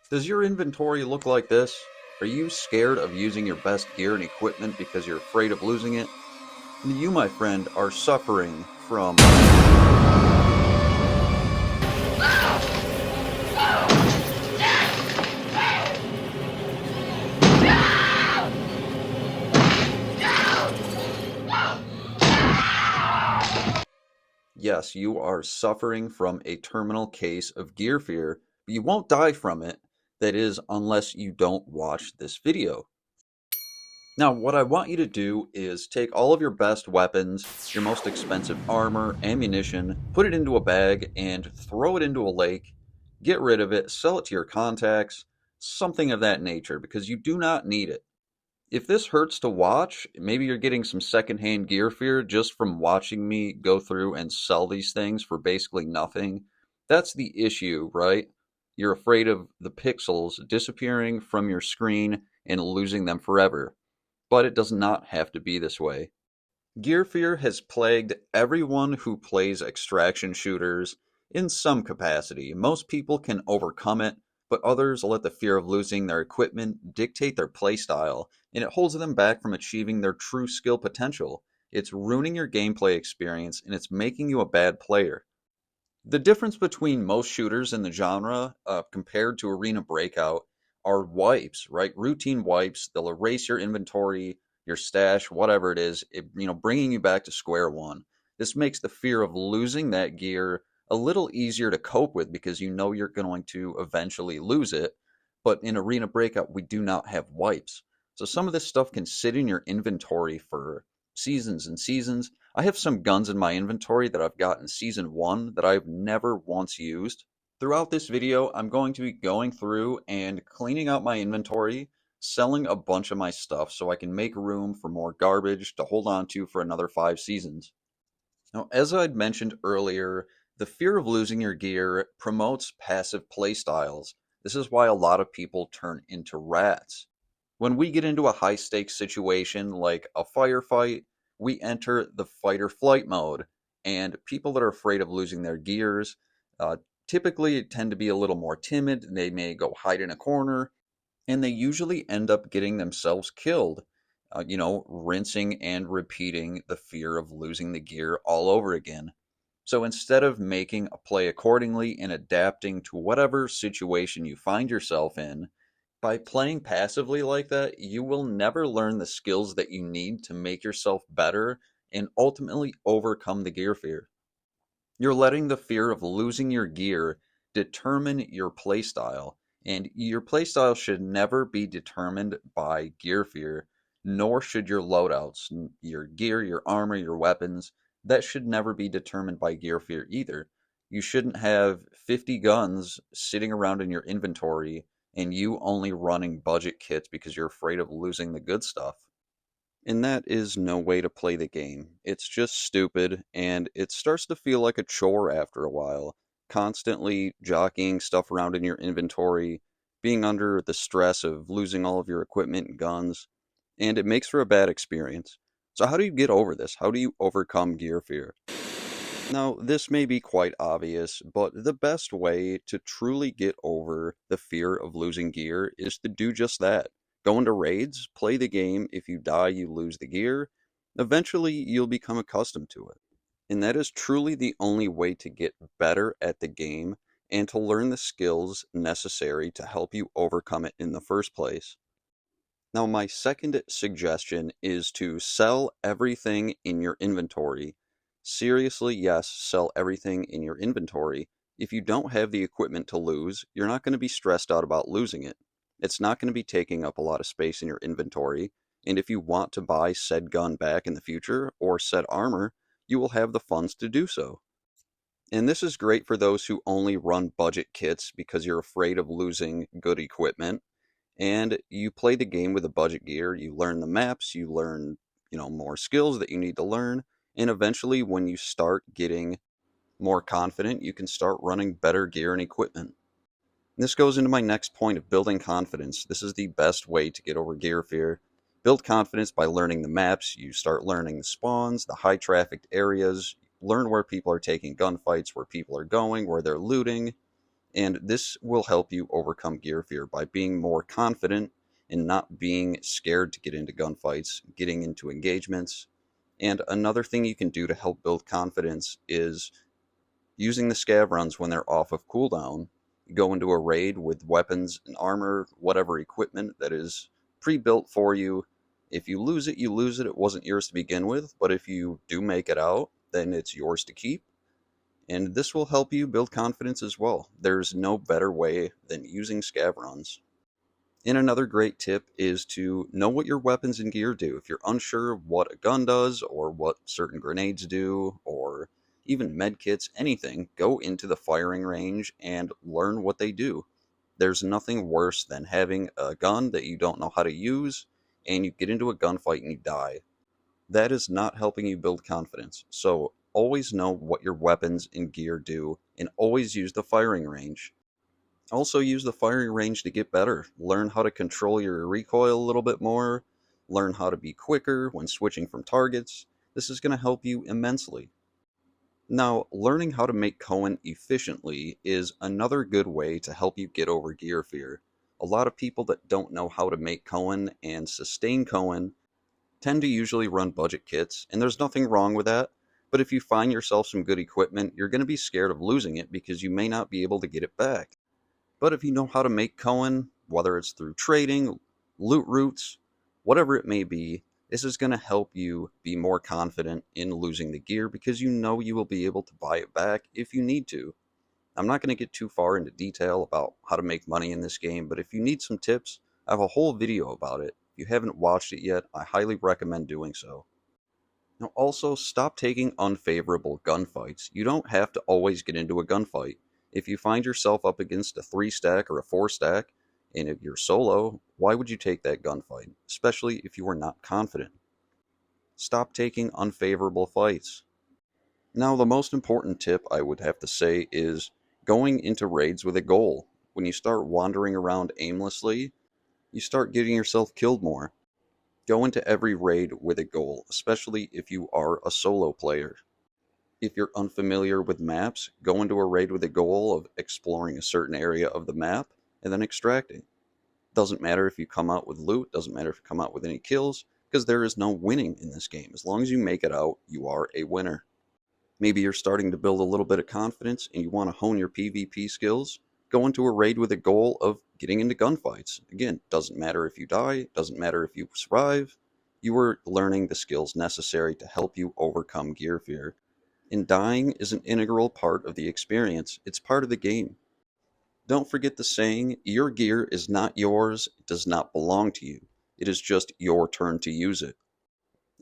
Does your inventory look like this? Are you scared of using your best gear and equipment because you're afraid of losing it? You, my friend, are suffering from... Yes, you are suffering from a terminal case of gear fear, but you won't die from it. That is, unless you don't watch this video. Now, what I want you to do is take all of your best weapons, your most expensive armor, ammunition, put it into a bag, and throw it into a lake. Get rid of it, sell it to your contacts, something of that nature, because you do not need it. If this hurts to watch, maybe you're getting some secondhand gear fear just from watching me go through and sell these things for basically nothing. That's the issue, right? You're afraid of the pixels disappearing from your screen and losing them forever. But it does not have to be this way. Gear fear has plagued everyone who plays extraction shooters in some capacity. Most people can overcome it, but others let the fear of losing their equipment dictate their playstyle, and it holds them back from achieving their true skill potential. It's ruining your gameplay experience, and it's making you a bad player. The difference between most shooters in the genre compared to Arena Breakout are wipes, right? Routine wipes. They'll erase your inventory, your stash, whatever it is, bringing you back to square one. This makes the fear of losing that gear a little easier to cope with because you know you're going to eventually lose it. But in Arena Breakout, we do not have wipes. So some of this stuff can sit in your inventory for seasons and seasons. I have some guns in my inventory that I've got in Season 1 that I've never once used. Throughout this video, I'm going to be going through and cleaning out my inventory, selling a bunch of my stuff so I can make room for more garbage to hold on to for another 5 seasons. Now, as I'd mentioned earlier, the fear of losing your gear promotes passive playstyles. This is why a lot of people turn into rats. When we get into a high stakes situation like a firefight, we enter the fight or flight mode, and people that are afraid of losing their gears uh, typically tend to be a little more timid. They may go hide in a corner, and they usually end up getting themselves killed, rinsing and repeating the fear of losing the gear all over again. So instead of making a play accordingly and adapting to whatever situation you find yourself in, by playing passively like that, you will never learn the skills that you need to make yourself better and ultimately overcome the gear fear. You're letting the fear of losing your gear determine your playstyle, and your playstyle should never be determined by gear fear, nor should your loadouts, your gear, your armor, your weapons. That should never be determined by gear fear either. You shouldn't have 50 guns sitting around in your inventory and you only running budget kits because you're afraid of losing the good stuff. And that is no way to play the game. It's just stupid, and it starts to feel like a chore after a while. Constantly jockeying stuff around in your inventory, being under the stress of losing all of your equipment and guns, and it makes for a bad experience. So how do you get over this? How do you overcome gear fear? Now, this may be quite obvious, but the best way to truly get over the fear of losing gear is to do just that. Go into raids, play the game. If you die, you lose the gear. Eventually, you'll become accustomed to it. And that is truly the only way to get better at the game and to learn the skills necessary to help you overcome it in the first place. Now, my second suggestion is to sell everything in your inventory. Seriously, yes, sell everything in your inventory. If you don't have the equipment to lose, you're not going to be stressed out about losing it. It's not going to be taking up a lot of space in your inventory, and if you want to buy said gun back in the future, or said armor, you will have the funds to do so. And this is great for those who only run budget kits because you're afraid of losing good equipment, and you play the game with the budget gear, you learn the maps, you learn, more skills that you need to learn, and eventually when you start getting more confident, you can start running better gear and equipment. This goes into my next point of building confidence. This is the best way to get over gear fear. Build confidence by learning the maps. You start learning the spawns, the high trafficked areas, learn where people are taking gunfights, where people are going, where they're looting, And this will help you overcome gear fear by being more confident and not being scared to get into gunfights, getting into engagements. And another thing you can do to help build confidence is using the scav runs when they're off of cooldown. Go into a raid with weapons and armor, whatever equipment that is pre-built for you. If you lose it, you lose it. It wasn't yours to begin with, but if you do make it out, then it's yours to keep. And this will help you build confidence as well. There's no better way than using scav runs. And another great tip is to know what your weapons and gear do. If you're unsure of what a gun does, or what certain grenades do, or even medkits, anything, go into the firing range and learn what they do. There's nothing worse than having a gun that you don't know how to use, and you get into a gunfight and you die. That is not helping you build confidence. So always know what your weapons and gear do, and always use the firing range. Also use the firing range to get better. Learn how to control your recoil a little bit more. Learn how to be quicker when switching from targets. This is going to help you immensely. Now, learning how to make Cohen efficiently is another good way to help you get over gear fear. A lot of people that don't know how to make Cohen and sustain Cohen tend to usually run budget kits, and there's nothing wrong with that. But if you find yourself some good equipment, you're going to be scared of losing it because you may not be able to get it back. But if you know how to make Cohen, whether it's through trading, loot routes, whatever it may be, this is going to help you be more confident in losing the gear because you know you will be able to buy it back if you need to. I'm not going to get too far into detail about how to make money in this game, but if you need some tips, I have a whole video about it. If you haven't watched it yet, I highly recommend doing so. Now also, stop taking unfavorable gunfights. You don't have to always get into a gunfight. If you find yourself up against a 3-stack or a 4-stack, and if you're solo, why would you take that gunfight, especially if you are not confident? Stop taking unfavorable fights. Now, the most important tip I would have to say is going into raids with a goal. When you start wandering around aimlessly, you start getting yourself killed more. Go into every raid with a goal, especially if you are a solo player. If you're unfamiliar with maps, go into a raid with a goal of exploring a certain area of the map and then extracting. Doesn't matter if you come out with loot, doesn't matter if you come out with any kills, because there is no winning in this game. As long as you make it out, you are a winner. Maybe you're starting to build a little bit of confidence and you want to hone your PvP skills. Go into a raid with a goal of getting into gunfights. Again, doesn't matter if you die, doesn't matter if you survive. You are learning the skills necessary to help you overcome gear fear. And dying is an integral part of the experience. It's part of the game. Don't forget the saying, your gear is not yours, it does not belong to you. It is just your turn to use it.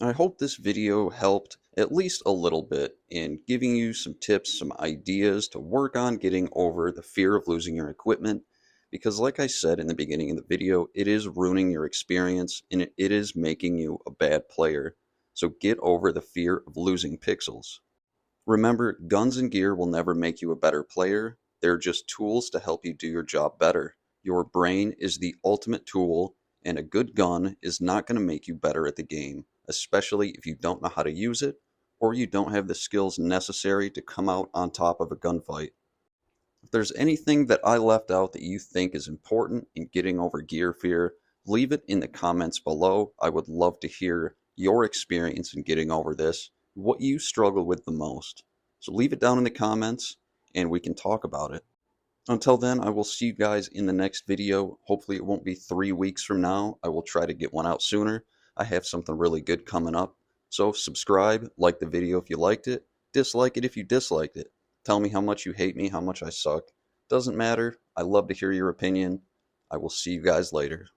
I hope this video helped at least a little bit in giving you some tips, some ideas to work on getting over the fear of losing your equipment. Because like I said in the beginning of the video, it is ruining your experience and it is making you a bad player. So get over the fear of losing pixels. Remember, guns and gear will never make you a better player. They're just tools to help you do your job better. Your brain is the ultimate tool, and a good gun is not going to make you better at the game, especially if you don't know how to use it, or you don't have the skills necessary to come out on top of a gunfight. If there's anything that I left out that you think is important in getting over gear fear, leave it in the comments below. I would love to hear your experience in getting over this, what you struggle with the most. So leave it down in the comments and we can talk about it. Until then, I will see you guys in the next video. Hopefully it won't be 3 weeks from now. I will try to get one out sooner. I have something really good coming up. So subscribe, like the video if you liked it, dislike it if you disliked it. Tell me how much you hate me, how much I suck. Doesn't matter. I love to hear your opinion. I will see you guys later.